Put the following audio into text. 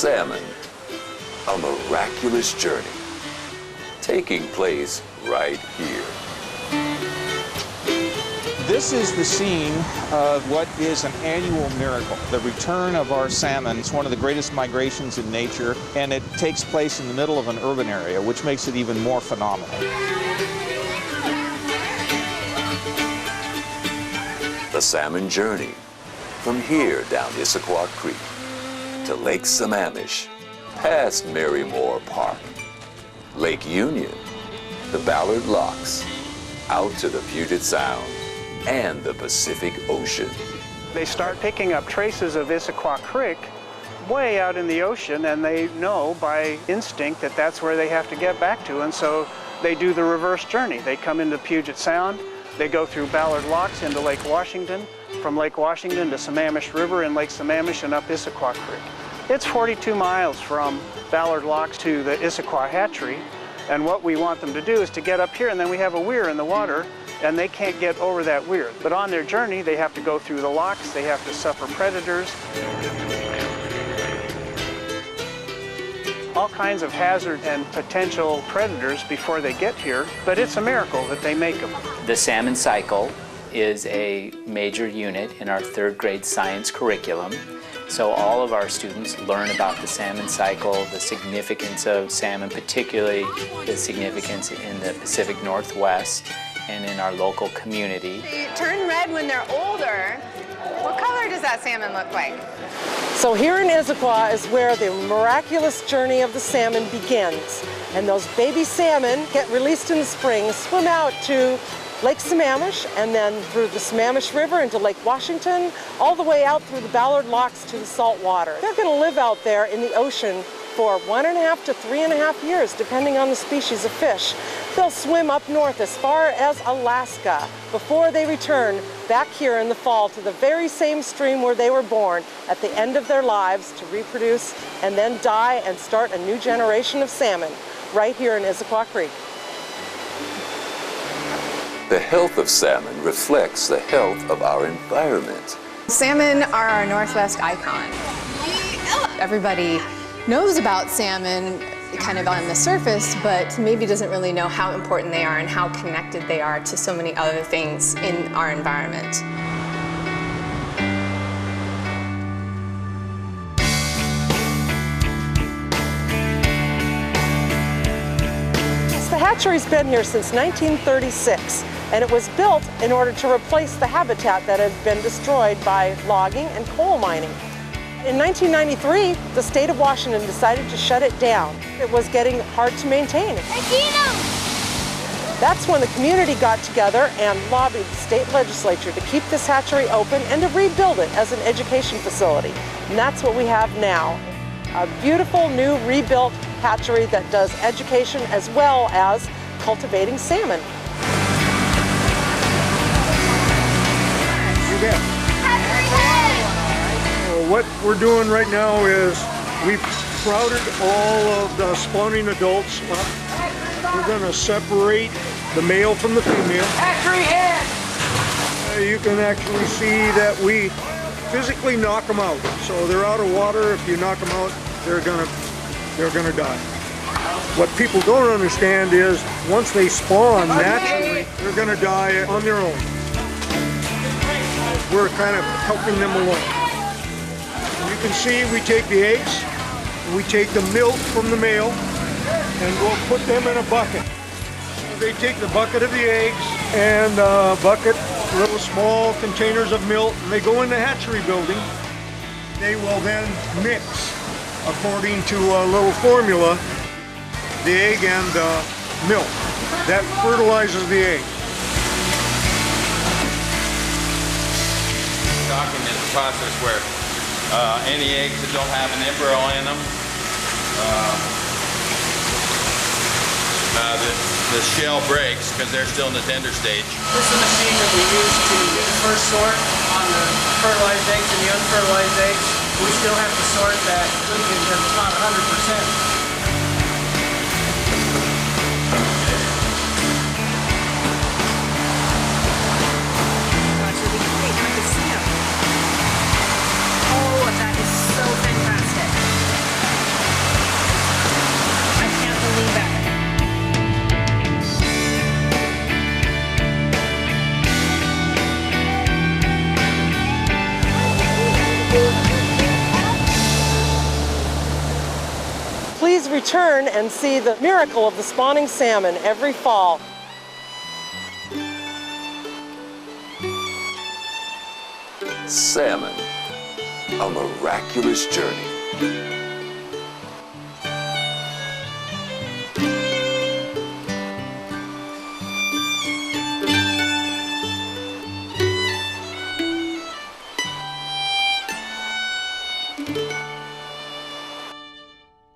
salmon, a miraculous journey taking place right here. This is the scene of what is an annual miracle, the return of our salmon. It's one of the greatest migrations in nature, and it takes place in the middle of an urban area, which makes it even more phenomenal. The salmon journey from here down Issaquah Creek to Lake Sammamish, past Marymore Park, Lake Union, the Ballard Locks, out to the Puget Sound and the Pacific Ocean. They start picking up traces of Issaquah Creek way out in the ocean, and they know by instinct that that's where they have to get back to, and so they do the reverse journey. They come into Puget Sound, they go through Ballard Locks into Lake Washington, from Lake Washington to Sammamish River and Lake Sammamish and up Issaquah Creek. It's 42 miles from Ballard Locks to the Issaquah Hatchery, and what we want them to do is to get up here, and then we have a weir in the water, and they can't get over that weir. But on their journey, they have to go through the locks, they have to suffer predators, all kinds of hazard and potential predators before they get here, but it's a miracle that they make them. The salmon cycle is a major unit in our third grade science curriculum. So all of our students learn about the salmon cycle, the significance of salmon, particularly the significance in the Pacific Northwest and in our local community. They turn red when they're older. What color does that salmon look like? So here in Issaquah is where the miraculous journey of the salmon begins. And those baby salmon get released in the spring, swim out to Lake Sammamish, and then through the Sammamish River into Lake Washington, all the way out through the Ballard Locks to the salt water. They're going to live out there in the ocean for 1.5 to 3.5 years, depending on the species of fish. They'll swim up north as far as Alaska before they return back here in the fall to the very same stream where they were born at the end of their lives to reproduce and then die and start a new generation of salmon right here in Issaquah Creek. The health of salmon reflects the health of our environment. Salmon are our Northwest icon. Everybody knows about salmon kind of on the surface, but maybe doesn't really know how important they are and how connected they are to so many other things in our environment. The hatchery's been here since 1936, and it was built in order to replace the habitat that had been destroyed by logging and coal mining. In 1993, the state of Washington decided to shut it down. It was getting hard to maintain. That's when the community got together and lobbied the state legislature to keep this hatchery open and to rebuild it as an education facility. And that's what we have now. A beautiful new rebuilt hatchery that does education as well as cultivating salmon. You bet. What we're doing right now is we've sprouted all of the spawning adults up. We're going to separate the male from the female. Hatchery head! You can actually see that we physically knock them out. So they're out of water. If you knock them out, they're gonna die. What people don't understand is once they spawn naturally, they're gonna die on their own. We're kind of helping them along. You can see we take the eggs, we take the milk from the male, and we'll put them in a bucket. They take the bucket of the eggs and a bucket, little small containers of milk, and they go in the hatchery building. They will then mix according to a little formula, the egg and the milk. That fertilizes the egg. Document the process where any eggs that don't have an embryo in them, the shell breaks because they're still in the tender stage. This is a machine that we use to do the first sort on the fertilized eggs and the unfertilized eggs. We still have to sort that because it's not 100%. Oh, that is so fantastic. return and see the miracle of the spawning salmon every fall. Salmon, a miraculous journey.